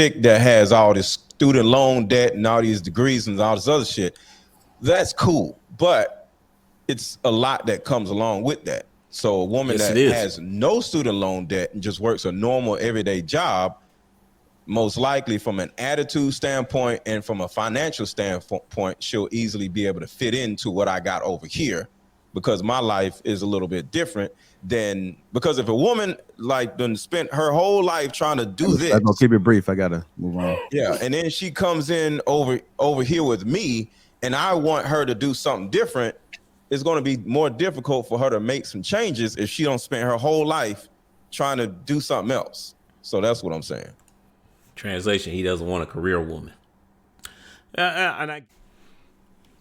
chick that has all this student loan debt and all these degrees and all this other shit, that's cool. But it's a lot that comes along with that. So a woman Yes, it that is. has no student loan debt and just works a normal everyday job, most likely from an attitude standpoint and from a financial standpoint, she'll easily be able to fit into what I got over here, because my life is a little bit different than, because if a woman like done spent her whole life trying to do this, I'm gonna keep it brief. I gotta move on. yeah, and then she comes in over here with me, and I want her to do something different, it's going to be more difficult for her to make some changes if she don't spend her whole life trying to do something else. So that's what I'm saying. Translation: he doesn't want a career woman.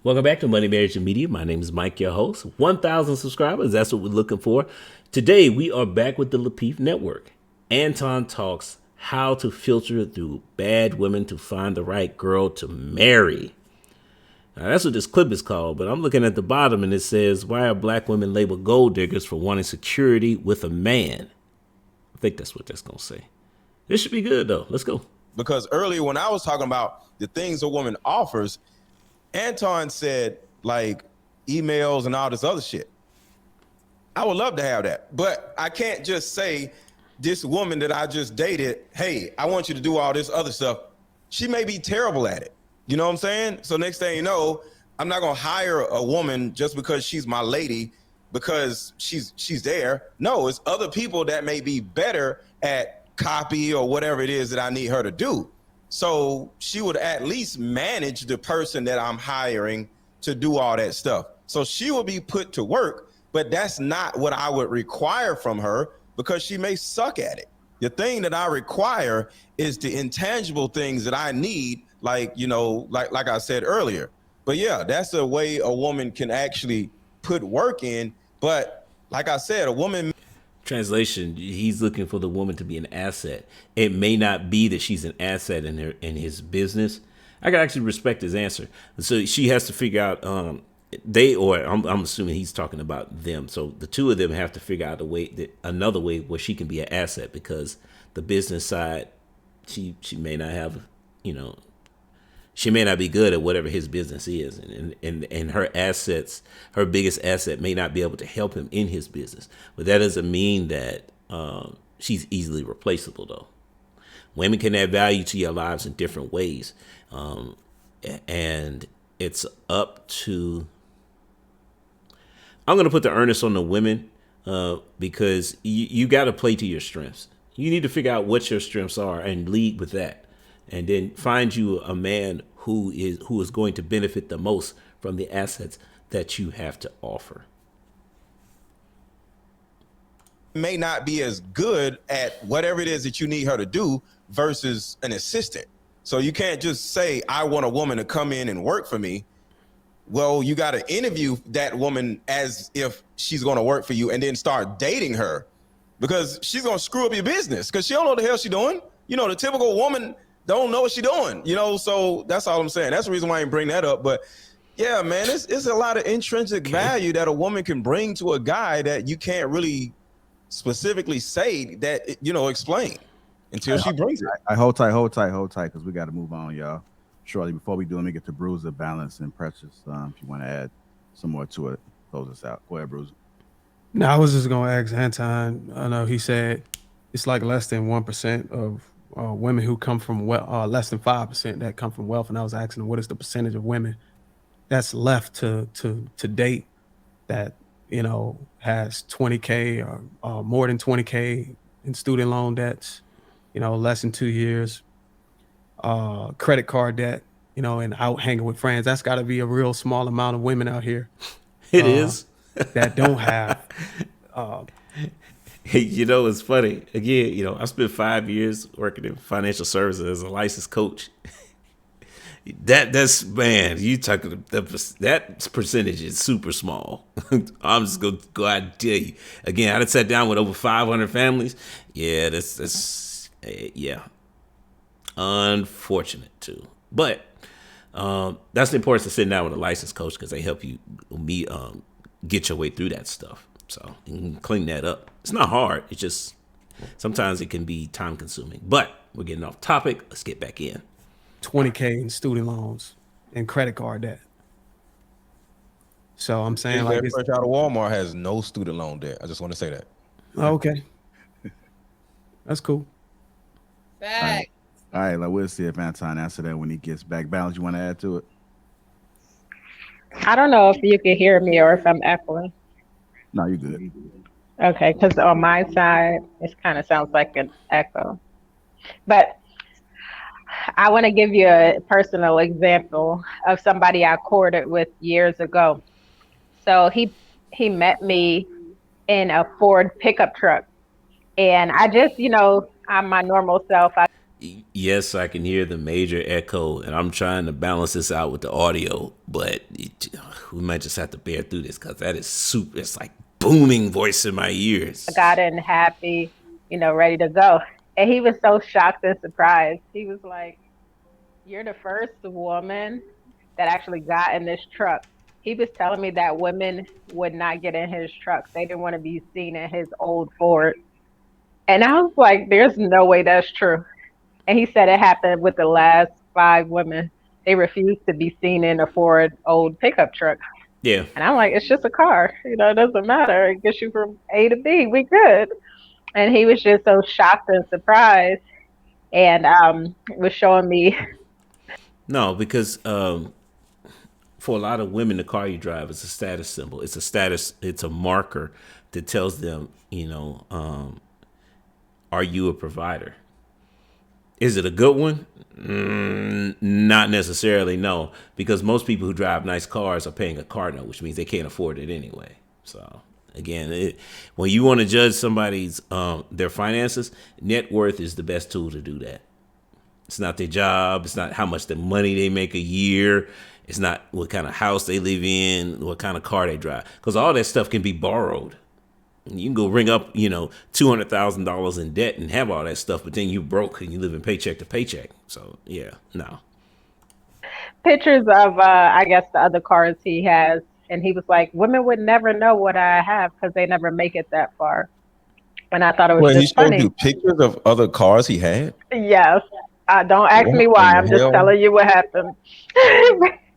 Welcome back to Money, Marriage, and Media. My name is Mike, your host. 1,000 subscribers, that's what we're looking for. Today, we are back with the Lapeef Network. Anton talks how to filter through bad women to find the right girl to marry. Now, that's what this clip is called, but I'm looking at the bottom and it says, why are black women labeled gold diggers for wanting security with a man? I think that's what that's going to say. This should be good, though. Let's go. Because earlier when I was talking about the things a woman offers, Anton said like emails and all this other shit. I would love to have that, but I can't just say this woman that I just dated, hey, I want you to do all this other stuff. She may be terrible at it. You know what I'm saying? So next thing you know, I'm not gonna hire a woman just because she's my lady, because she's there. No, it's other people that may be better at copy or whatever it is that I need her to do. So she would at least manage the person that I'm hiring to do all that stuff. So she will be put to work, but that's not what I would require from her, because she may suck at it. The thing that I require is the intangible things that I need, like, you know, like I said earlier. But yeah, that's a way a woman can actually put work in. But like I said, a woman. Translation: he's looking for the woman to be an asset. It may not be that she's an asset in his business. I can actually respect his answer. So she has to figure out I'm assuming he's talking about them. So the two of them have to figure out another way where she can be an asset, because the business side, she may not have, she may not be good at whatever his business is, and her assets, her biggest asset may not be able to help him in his business. But that doesn't mean that she's easily replaceable, though. Women can add value to your lives in different ways, and it's up to. I'm going to put the earnest on the women, because you got to play to your strengths. You need to figure out what your strengths are and lead with that, and then find you a man who is going to benefit the most from the assets that you have to offer. May not be as good at whatever it is that you need her to do versus an assistant. So you can't just say, I want a woman to come in and work for me. Well, you got to interview that woman as if she's going to work for you, and then start dating her, because she's going to screw up your business, because she don't know what the hell she's doing. You know, the typical woman don't know what she's doing, so that's all I'm saying. That's the reason why I didn't bring that up. But yeah, man, it's a lot of intrinsic value that a woman can bring to a guy that you can't really specifically say that, explain until she brings it. I hold tight, because we got to move on, y'all. Shortly, before we do, let me get to Bruiser, Balance, and Precious. If you want to add some more to it, close us out. Go ahead, Bruiser. No, I was just gonna ask Anton. I know he said it's like less than 1% of women who come from less than 5% that come from wealth, and I was asking him, what is the percentage of women that's left to date that has 20K or more than 20K in student loan debts, less than 2 years, credit card debt, and out hanging with friends. That's got to be a real small amount of women out here. It is that don't have. It's funny. Again, I spent 5 years working in financial services as a licensed coach. That's man, you talking that percentage is super small. I'm just gonna go out and tell you. Again, I sat down with over 500 families. Yeah, that's unfortunate too. But that's the importance of sitting down with a licensed coach, because they help you get your way through that stuff. So you can clean that up. It's not hard. It's just sometimes it can be time consuming. But we're getting off topic. Let's get back in. 20K in student loans and credit card debt. So I'm saying This like man it's fresh out of Walmart has no student loan debt. I just want to say that. okay. That's cool. Fact. All right, like we'll see if Anton answer that when he gets back. Balance, you want to add to it? I don't know if you can hear me or if I'm echoing. No, you're good. Okay, because on my side, it kind of sounds like an echo. But I want to give you a personal example of somebody I courted with years ago. So he met me in a Ford pickup truck, and I just, I'm my normal self. Yes, I can hear the major echo, and I'm trying to balance this out with the audio, but we might just have to bear through this because that is super. It's like booming voice in my ears. I got in happy, ready to go. And he was so shocked and surprised. He was like, "You're the first woman that actually got in this truck." He was telling me that women would not get in his trucks. They didn't want to be seen in his old Ford. And I was like, there's no way that's true. And he said it happened with the last 5 women. They refused to be seen in a Ford old pickup truck. Yeah. And I'm like, it's just a car. It doesn't matter. It gets you from A to B. We good. And he was just so shocked and surprised, and was showing me. No, because for a lot of women, the car you drive is a status symbol. It's a status. It's a marker that tells them, are you a provider? Is it a good one? Not necessarily, no, because most people who drive nice cars are paying a car note, which means they can't afford it anyway. So again, when you want to judge somebody's their finances, net worth is the best tool to do that. It's not their job. It's not how much the money they make a year. It's not what kind of house they live in, what kind of car they drive, because all that stuff can be borrowed. You can go ring up, $200,000 in debt and have all that stuff, but then you broke and you live in paycheck to paycheck. So yeah, no. Pictures of, I guess, the other cars he has, and he was like, "Women would never know what I have because they never make it that far." And I thought it was Well, he just showed funny. you pictures of other cars he had. Yes. Don't ask me What why. in I'm the just hell? telling you what happened.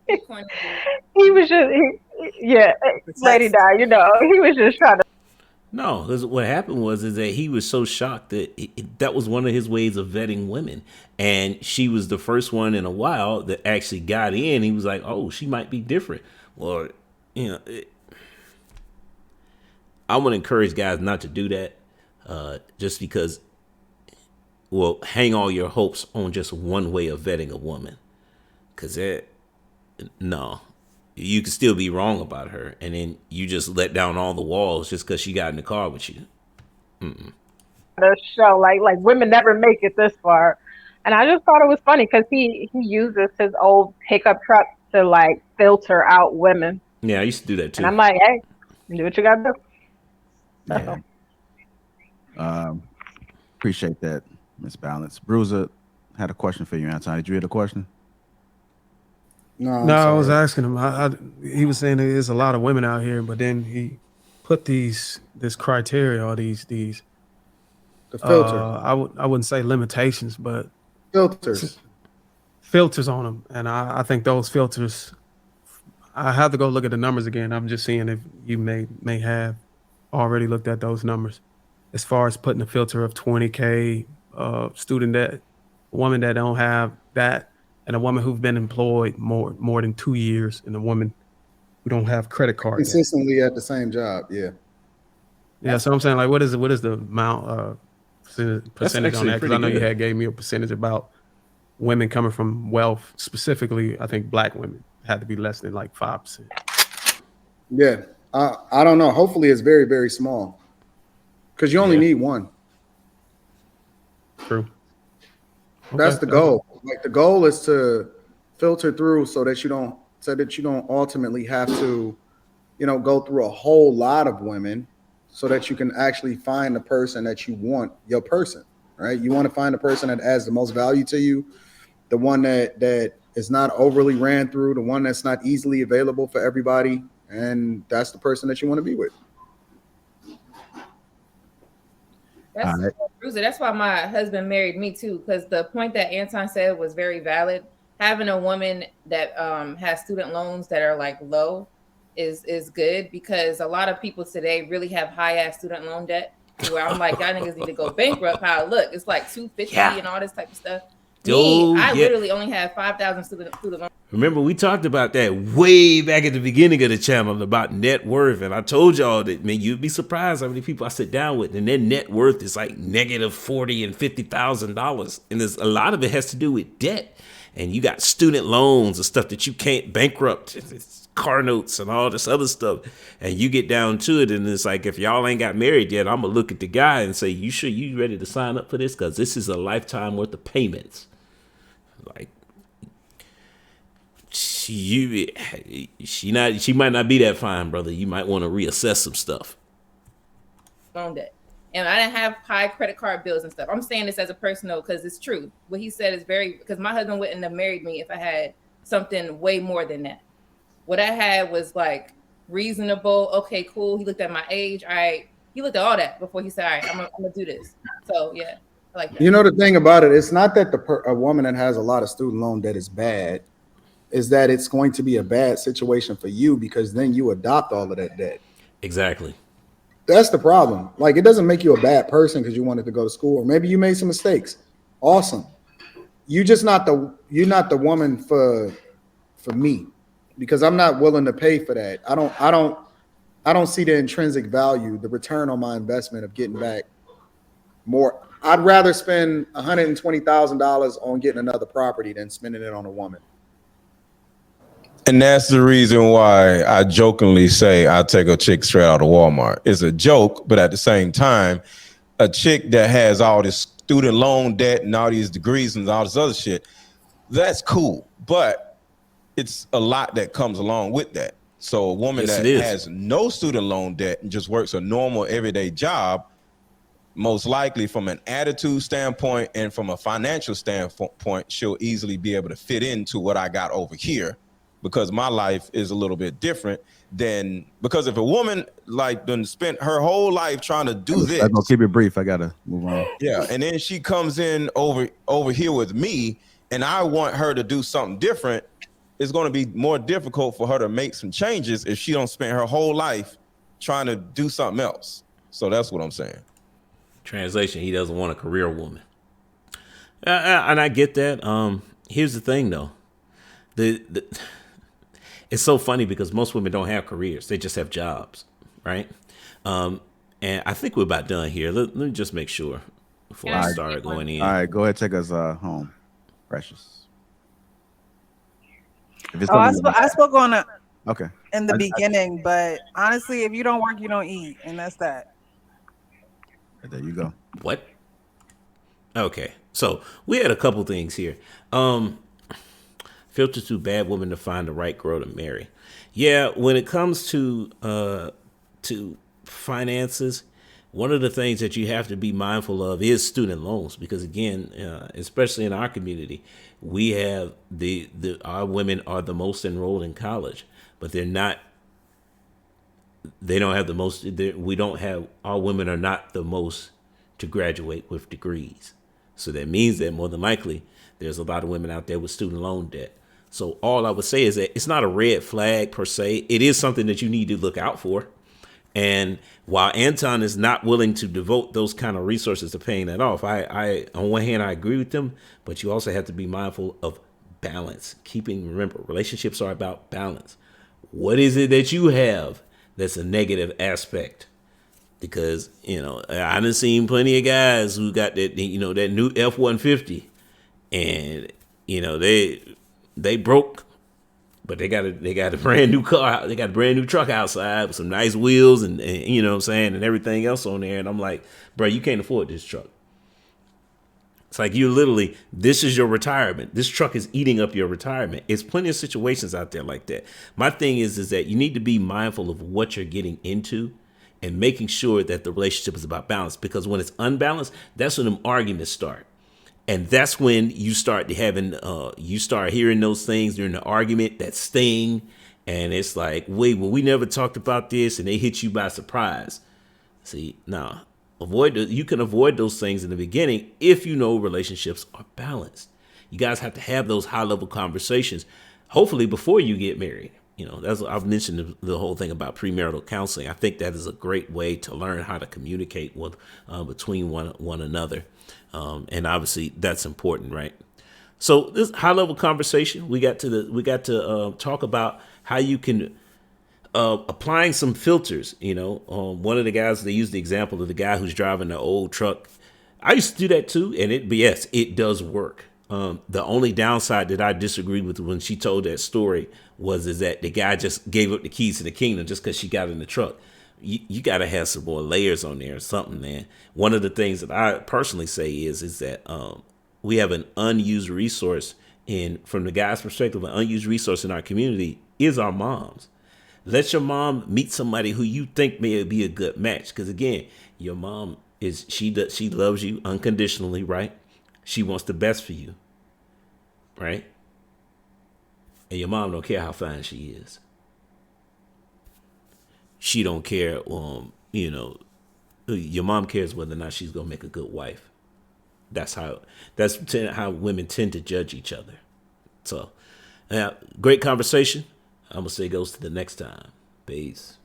He was just, Lady Di, he was just trying to. No, because what happened is that he was so shocked that that was one of his ways of vetting women, and she was the first one in a while that actually got in. He was like, "Oh, she might be different." Well, I want to encourage guys not to do that, just because. Well, hang all your hopes on just one way of vetting a woman, because no. You could still be wrong about her, and then you just let down all the walls just because she got in the car with you. The show like women never make it this far, and I just thought it was funny because he uses his old pickup truck to filter out women, Yeah, I used to do that too. and I'm like, hey, do what you gotta do. Yeah. Appreciate that, Miss Balance. Bruiser had a question for you, Anton. Did you hear the question? No, No, I was asking him. He was saying there's a lot of women out here, but then he put this criteria or these the filter. I wouldn't say limitations, but Filters. filters on them, and I think those filters. I have to go look at the numbers again. I'm just seeing if you may have already looked at those numbers, as far as putting a filter of 20K student debt, a woman that don't have that, and a woman who's been employed more than 2 years, and a woman who don't have credit card debt. Consistently at the same job. Yeah. Yeah, so I'm saying what is the amount percentage on that? Because I know you gave me a percentage about women coming from wealth, specifically. I think black women had to be less than 5%. Yeah. I don't know. Hopefully it's very, very small because you only need one. True. That's the goal. The goal is to filter through so that you don't ultimately have to, go through a whole lot of women so that you can actually find the person that you want, your person, right? You want to find the person that adds the most value to you, the one that is not overly ran through, the one that's not easily available for everybody, and that's the person that you want to be with. All That's right. Bruiser. That's why my husband married me too, because the point that Anton said was very valid. Having a woman that has student loans that are like low is good, because a lot of people today really have high ass student loan debt to where I'm like, y'all niggas need to go bankrupt. How look, it's like 250 Yeah. and all this type of stuff. Me, Oh, I yeah. literally only have 5,000 student loans. Remember, we talked about that way back at the beginning of the channel about net worth. And I told y'all that, man, you'd be surprised how many people I sit down with and their net worth is like negative $40,000 and $50,000. And there's a lot of it has to do with debt. And you got student loans and stuff that you can't bankrupt. It's car notes and all this other stuff. And you get down to it, and it's like, if y'all ain't got married yet, I'm going to look at the guy and say, you sure you ready to sign up for this? Because this is a lifetime worth of payments. Like, she might not be that fine, brother. You might want to reassess some stuff. Loan debt. And I didn't have high credit card bills and stuff. I'm saying this as a personal, because it's true. What he said is very, because my husband wouldn't have married me if I had something way more than that. What I had was like reasonable. Okay, cool. He looked at my age. All right. He looked at all that before he said, all right, I'm gonna do this. So yeah, I like that. You know, the thing about it, it's not that a woman that has a lot of student loan debt is bad. Is that it's going to be a bad situation for you, because then you adopt all of that debt. Exactly. That's the problem. Like, it doesn't make you a bad person because you wanted to go to school, or maybe you made some mistakes. Awesome. You're not the woman for me, because I'm not willing to pay for that. I don't see the intrinsic value, the return on my investment of getting back more. I'd rather spend $120,000 on getting another property than spending it on a woman. And that's the reason why I jokingly say I take a chick straight out of Walmart. It's a joke, but at the same time, a chick that has all this student loan debt and all these degrees and all this other shit, that's cool. But it's a lot that comes along with that. So a woman that has no student loan debt and just works a normal everyday job, most likely from an attitude standpoint and from a financial standpoint, she'll easily be able to fit into what I got over here, because my life is a little bit different than, because if a woman like done spent her whole life trying to do this, I'll keep it brief. I gotta move on. Yeah, and then she comes in over here with me, and I want her to do something different. It's going to be more difficult for her to make some changes if she don't spend her whole life trying to do something else. So that's what I'm saying. Translation: he doesn't want a career woman, and I get that. Here's the thing, though. It's so funny because most women don't have careers; they just have jobs, right? And I think we're about done here. Let me just make sure before I start going in. All right, go ahead, take us home, Precious. I spoke on it okay in the beginning, but honestly, if you don't work, you don't eat, and that's that. There you go. What? Okay, so we had a couple things here. Filter to bad woman to find the right girl to marry. Yeah, when it comes to finances, one of the things that you have to be mindful of is student loans, because again, especially in our community, we have our women are the most enrolled in college, but they don't have the most. We don't have, our women are not the most to graduate with degrees. So that means that more than likely there's a lot of women out there with student loan debt. So all I would say is that it's not a red flag per se. It is something that you need to look out for. And while Anton is not willing to devote those kind of resources to paying that off, I on one hand, I agree with them, but you also have to be mindful of balance. Remember, relationships are about balance. What is it that you have that's a negative aspect? Because, I done seen plenty of guys who got that, that new F-150, and, they broke, but they got a brand new car. They got a brand new truck outside with some nice wheels and you know what I'm saying, and everything else on there. And I'm like, bro, you can't afford this truck. It's like, this is your retirement. This truck is eating up your retirement. It's plenty of situations out there like that. My thing is that you need to be mindful of what you're getting into and making sure that the relationship is about balance, because when it's unbalanced, that's when them arguments start. And that's when you start hearing those things during the argument that sting. And it's like, wait, well, we never talked about this, and they hit you by surprise. See, nah, You can avoid those things in the beginning if you know relationships are balanced. You guys have to have those high level conversations, hopefully before you get married. That's I've mentioned the whole thing about premarital counseling. I think that is a great way to learn how to communicate with between one another, and obviously that's important, right? So this high level conversation, we got to talk about how you can applying some filters. One of the guys, they used the example of the guy who's driving the old truck. I used to do that too, and yes, it does work. The only downside that I disagreed with when she told that story is that the guy just gave up the keys to the kingdom just because she got in the truck. You got to have some more layers on there or something, man. One of the things that I personally say is that we have an unused resource from the guy's perspective, an unused resource in our community is our moms. Let your mom meet somebody who you think may be a good match. Because again, your mom she loves you unconditionally, right? She wants the best for you, right? And your mom don't care how fine she is. She don't care. Your mom cares whether or not she's gonna make a good wife. That's how women tend to judge each other. So, great conversation. I'm gonna say goes to the next time. Peace.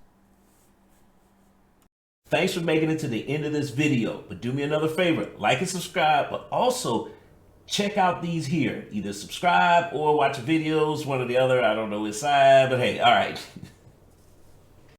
Thanks for making it to the end of this video. But do me another favor, like and subscribe, but also check out these here. Either subscribe or watch videos, one or the other. I don't know which side, but hey, all right.